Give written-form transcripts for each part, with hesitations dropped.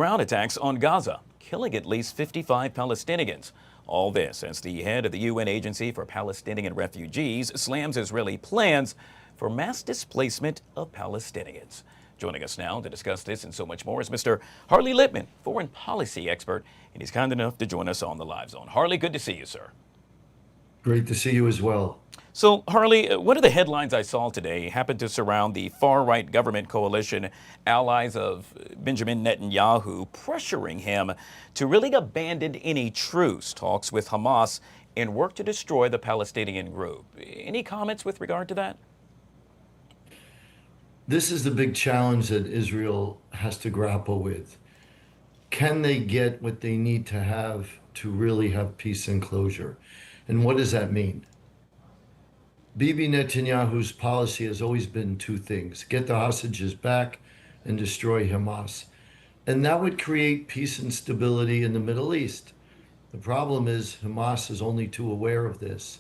Ground attacks on Gaza, killing at least 55 Palestinians. All this as the head of the UN Agency for Palestinian Refugees slams Israeli plans for mass displacement of Palestinians. Joining us now to discuss this and so much more is Mr. Harley Lippman, foreign policy expert, and he's kind enough to join us on the Live Zone. Harley, good to see you, sir. Great to see you as well. So, Harley, one of the headlines I saw today happened to surround the far-right government coalition, allies of Benjamin Netanyahu, pressuring him to really abandon any truce talks with Hamas and work to destroy the Palestinian group. Any comments with regard to that? This is the big challenge that Israel has to grapple with. Can they get what they need to have to really have peace and closure? And what does that mean? Bibi Netanyahu's policy has always been two things: get the hostages back and destroy Hamas. And that would create peace and stability in the Middle East. The problem is Hamas is only too aware of this.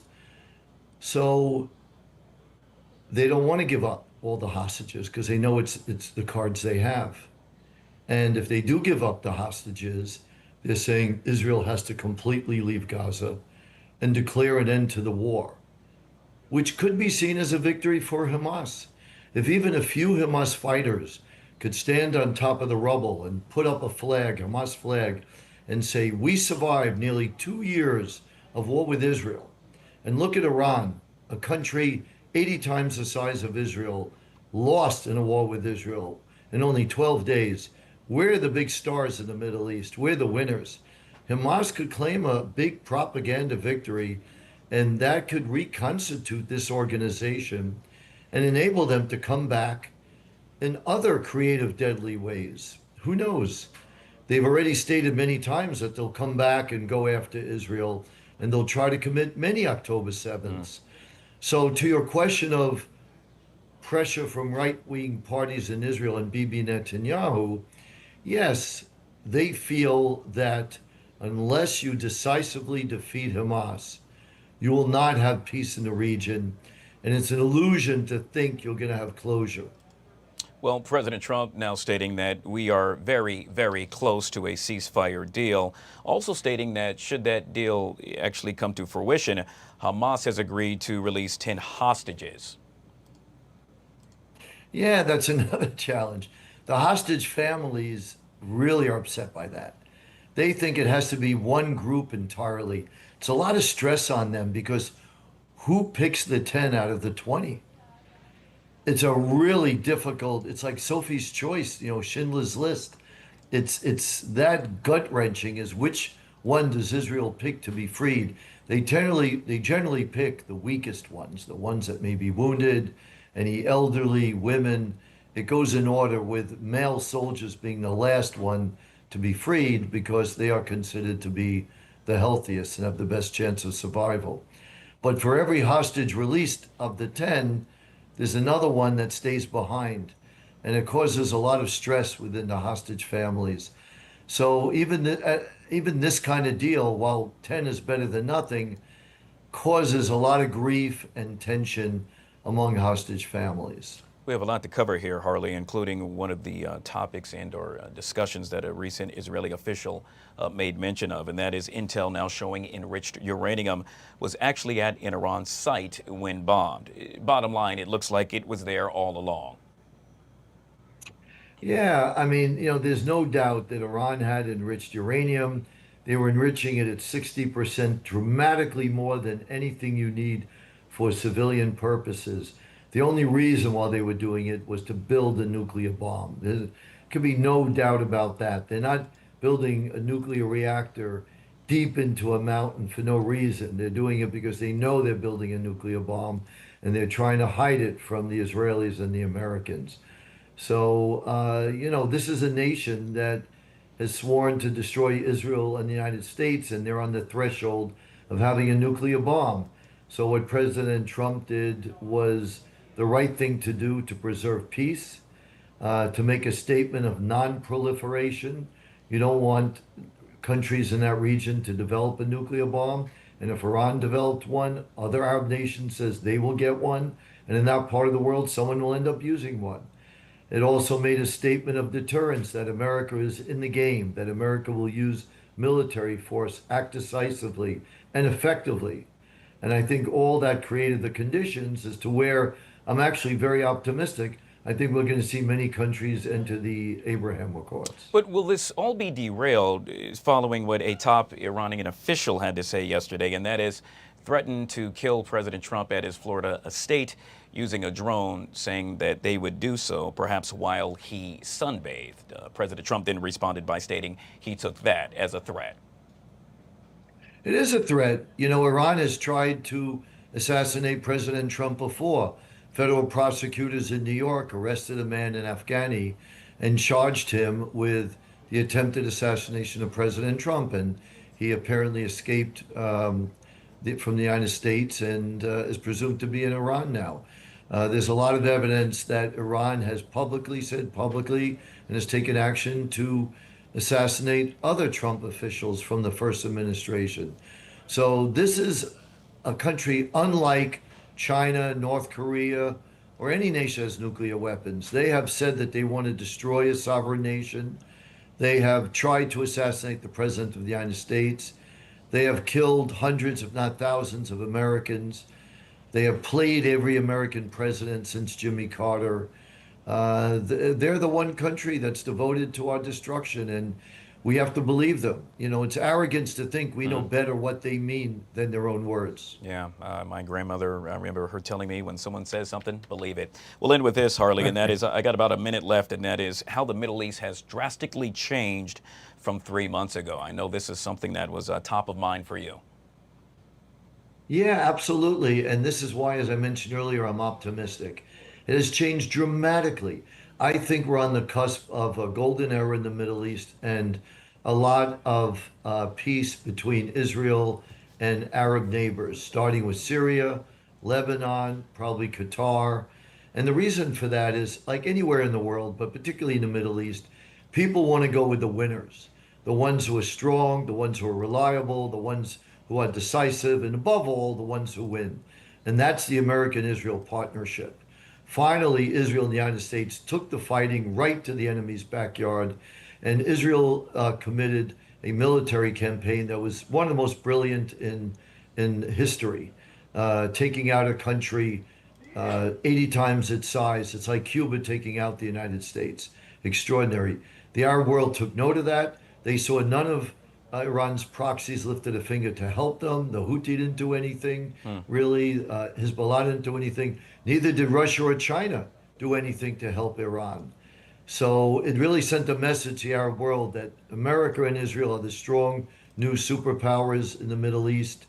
So they don't want to give up all the hostages because they know it's the cards they have. And if they do give up the hostages, they're saying Israel has to completely leave Gaza and declare an end to the war, which could be seen as a victory for Hamas. If even a few Hamas fighters could stand on top of the rubble and put up a flag, Hamas flag, and say, we survived nearly 2 years of war with Israel. And look at Iran, a country 80 times the size of Israel, lost in a war with Israel in only 12 days. We're the big stars in the Middle East. We're the winners. Hamas could claim a big propaganda victory, and that could reconstitute this organization and enable them to come back in other creative, deadly ways. Who knows? They've already stated many times that they'll come back and go after Israel, and they'll try to commit many October 7th. So to your question of pressure from right-wing parties in Israel and Bibi Netanyahu, yes, they feel that unless you decisively defeat Hamas, you will not have peace in the region. And it's an illusion to think you're going to have closure. Well, President Trump now stating that we are very, very close to a ceasefire deal, also stating that should that deal actually come to fruition, Hamas has agreed to release 10 hostages. Yeah, that's another challenge. The hostage families really are upset by that. They think it has to be one group entirely. It's a lot of stress on them because who picks the 10 out of the 20? It's a really difficult, it's like Sophie's Choice, Schindler's List. It's that gut-wrenching is which one does Israel pick to be freed? They generally pick the weakest ones, the ones that may be wounded, any elderly, women. It goes in order with male soldiers being the last one to be freed because they are considered to be the healthiest and have the best chance of survival. But for every hostage released of the 10, there's another one that stays behind, and it causes a lot of stress within the hostage families. So even this kind of deal, while 10 is better than nothing, causes a lot of grief and tension among hostage families. We have a lot to cover here, Harley, including one of the topics and or discussions that a recent Israeli official made mention of, and that is intel now showing enriched uranium was actually at an Iran site when bombed. Bottom line, it looks like it was there all along. Yeah, I mean, there's no doubt that Iran had enriched uranium. They were enriching it at 60%, dramatically more than anything you need for civilian purposes. The only reason why they were doing it was to build a nuclear bomb. There could be no doubt about that. They're not building a nuclear reactor deep into a mountain for no reason. They're doing it because they know they're building a nuclear bomb, and they're trying to hide it from the Israelis and the Americans. So, this is a nation that has sworn to destroy Israel and the United States, and they're on the threshold of having a nuclear bomb. So what President Trump did was the right thing to do to preserve peace, to make a statement of non-proliferation. You don't want countries in that region to develop a nuclear bomb. And if Iran developed one, other Arab nations says they will get one. And in that part of the world, someone will end up using one. It also made a statement of deterrence that America is in the game, that America will use military force, act decisively and effectively. And I think all that created the conditions as to where I'm actually very optimistic. I think we're going to see many countries enter the Abraham Accords. But will this all be derailed following what a top Iranian official had to say yesterday, and that is threatened to kill President Trump at his Florida estate using a drone, saying that they would do so perhaps while he sunbathed. President Trump then responded by stating he took that as a threat. It is a threat. You know, Iran has tried to assassinate President Trump before. Federal prosecutors in New York arrested a man in Afghani and charged him with the attempted assassination of President Trump. And he apparently escaped from the United States and is presumed to be in Iran now. There's a lot of evidence that Iran has publicly said publicly and has taken action to assassinate other Trump officials from the first administration. So this is a country unlike China, North Korea, or any nation that has nuclear weapons. They have said that they want to destroy a sovereign nation. They have tried to assassinate the President of the United States. They have killed hundreds, if not thousands, of Americans. They have played every American president since Jimmy Carter. They're the one country that's devoted to our destruction, and we have to believe them. You know, it's arrogance to think we know better what they mean than their own words. Yeah, my grandmother, I remember her telling me when someone says something, believe it. We'll end with this, Harley, and that is, I got about a minute left, and that is how the Middle East has drastically changed from 3 months ago. I know this is something that was top of mind for you. Yeah, absolutely. And this is why, as I mentioned earlier, I'm optimistic. It has changed dramatically. I think we're on the cusp of a golden era in the Middle East and a lot of peace between Israel and Arab neighbors, starting with Syria, Lebanon, probably Qatar. And the reason for that is like anywhere in the world, but particularly in the Middle East, people want to go with the winners, the ones who are strong, the ones who are reliable, the ones who are decisive, and above all, the ones who win. And that's the American-Israel partnership. Finally, Israel and the United States took the fighting right to the enemy's backyard, and Israel committed a military campaign that was one of the most brilliant in history, taking out a country 80 times its size. It's like Cuba taking out the United States. Extraordinary. The Arab world took note of that. They saw none of Iran's proxies lifted a finger to help them. The Houthi didn't do anything, really. Hezbollah didn't do anything. Neither did Russia or China do anything to help Iran. So it really sent a message to the Arab world that America and Israel are the strong new superpowers in the Middle East.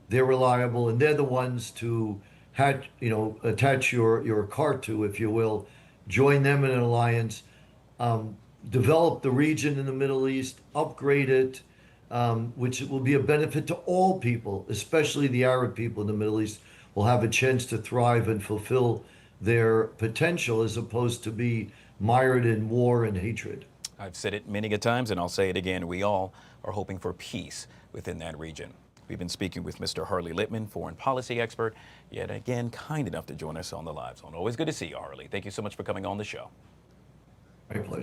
They're reliable, and they're the ones to attach your cart to, if you will. Join them in an alliance, develop the region in the Middle East, upgrade it, which will be a benefit to all people, especially the Arab people in the Middle East, will have a chance to thrive and fulfill their potential as opposed to be mired in war and hatred. I've said it many a times, and I'll say it again. We all are hoping for peace within that region. We've been speaking with Mr. Harley Lippman, foreign policy expert, yet again, kind enough to join us on the live zone. Always good to see you, Harley. Thank you so much for coming on the show. My pleasure.